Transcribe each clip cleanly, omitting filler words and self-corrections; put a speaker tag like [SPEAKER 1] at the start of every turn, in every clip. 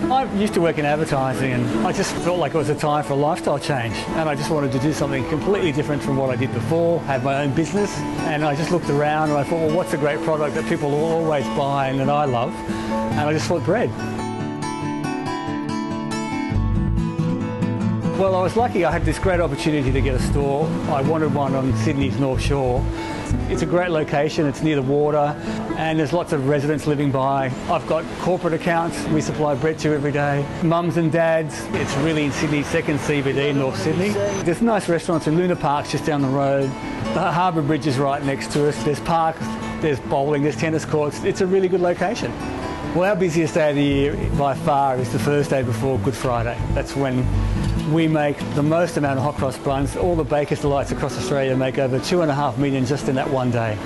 [SPEAKER 1] I used to work in advertising, and I just felt like it was a time for a lifestyle change, and I just wanted to do something completely different from what I did before, have my own business. And I just looked around and I thought, well, what's a great product that people will always buy and that I love? And I just thought bread. Well, I was lucky. I had this great opportunity to get a store. I wanted one on Sydney's North Shore. It's a great location, it's near the water, and there's lots of residents living by. I've got corporate accounts we supply bread to every day. Mums and dads, it's really in Sydney's second CBD in North Sydney. There's nice restaurants in Luna Park's just down the road. The Harbour Bridge is right next to us. There's parks, there's bowling, there's tennis courts. It's a really good location. Well, our busiest day of the year by far is the Thursday before Good Friday. That's when we make the most amount of hot cross buns. All the Baker's Delights across Australia make over 2.5 million just in that one day.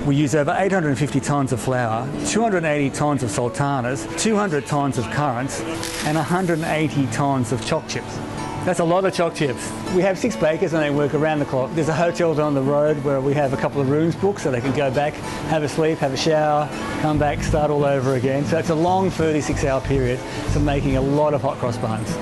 [SPEAKER 1] We use over 850 tonnes of flour, 280 tonnes of sultanas, 200 tonnes of currants, and 180 tonnes of choc chips. That's a lot of choc chips. We have 6 bakers and they work around the clock. There's a hotel down the road where we have a couple of rooms booked so they can go back, have a sleep, have a shower, come back, start all over again. So it's a long 36-hour period for making a lot of hot cross buns.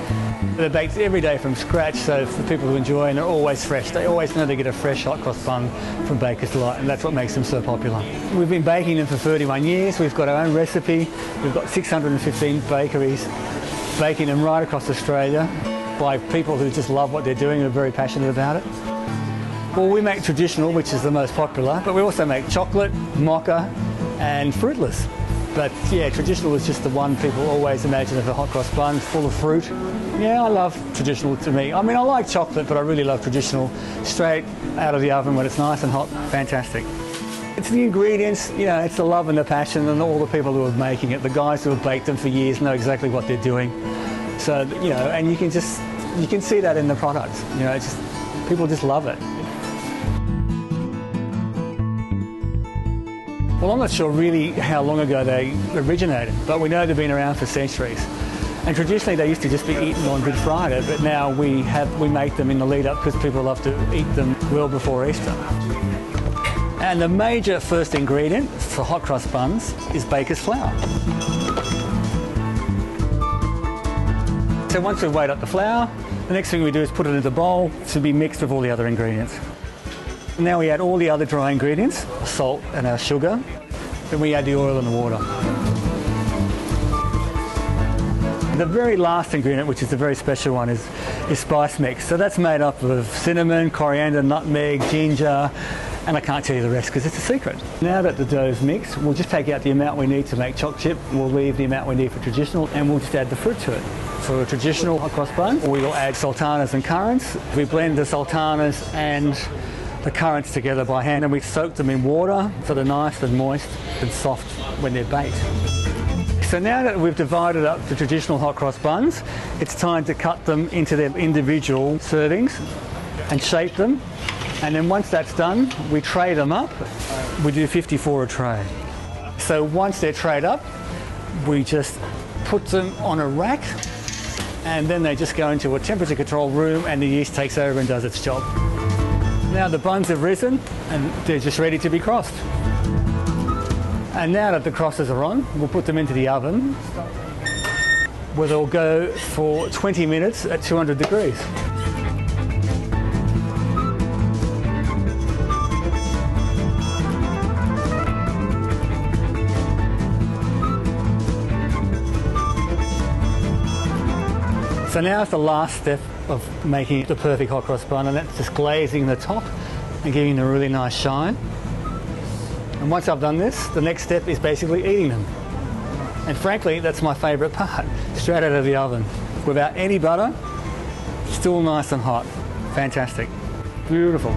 [SPEAKER 1] They're baked every day from scratch, so for people who enjoy, and they're always fresh. They always know they get a fresh hot cross bun from Baker's Delight, and that's what makes them so popular. We've been baking them for 31 years. We've got our own recipe. We've got 615 bakeries baking them right across Australia by people who just love what they're doing and are very passionate about it. Well, we make traditional, which is the most popular, but we also make chocolate, mocha, and fruitless. But yeah, traditional is just the one people always imagine of a hot cross bun, full of fruit. Yeah, I love traditional to me. I mean, I like chocolate, but I really love traditional. Straight out of the oven when it's nice and hot, fantastic. It's the ingredients, you know, it's the love and the passion and all the people who are making it. The guys who have baked them for years know exactly what they're doing. So, you know, and you can see that in the product. You know, it's just, people just love it. Well, I'm not sure really how long ago they originated, but we know they've been around for centuries. And traditionally they used to just be eaten on Good Friday, but now we make them in the lead up because people love to eat them well before Easter. And the major first ingredient for hot cross buns is baker's flour. So once we've weighed up the flour, the next thing we do is put it into a bowl to be mixed with all the other ingredients. Now we add all the other dry ingredients, salt and our sugar, then we add the oil and the water. The very last ingredient, which is a very special one, is spice mix. So that's made up of cinnamon, coriander, nutmeg, ginger, and I can't tell you the rest because it's a secret. Now that the dough's mixed, we'll just take out the amount we need to make choc chip, we'll leave the amount we need for traditional, and we'll just add the fruit to it. For a traditional hot cross bun, we'll add sultanas and currants. We blend the sultanas and the currants together by hand, and we soak them in water so they're nice and moist and soft when they're baked. So now that we've divided up the traditional hot cross buns, it's time to cut them into their individual servings and shape them. And then once that's done, we tray them up. We do 54 a tray. So once they're trayed up, we just put them on a rack, and then they just go into a temperature control room and the yeast takes over and does its job. Now the buns have risen and they're just ready to be crossed. And now that the crosses are on, we'll put them into the oven where they'll go for 20 minutes at 200 degrees. So now it's the last step of making the perfect hot cross bun, and that's just glazing the top and giving them a really nice shine. And once I've done this, the next step is basically eating them. And frankly, that's my favourite part, straight out of the oven. Without any butter, still nice and hot. Fantastic. Beautiful.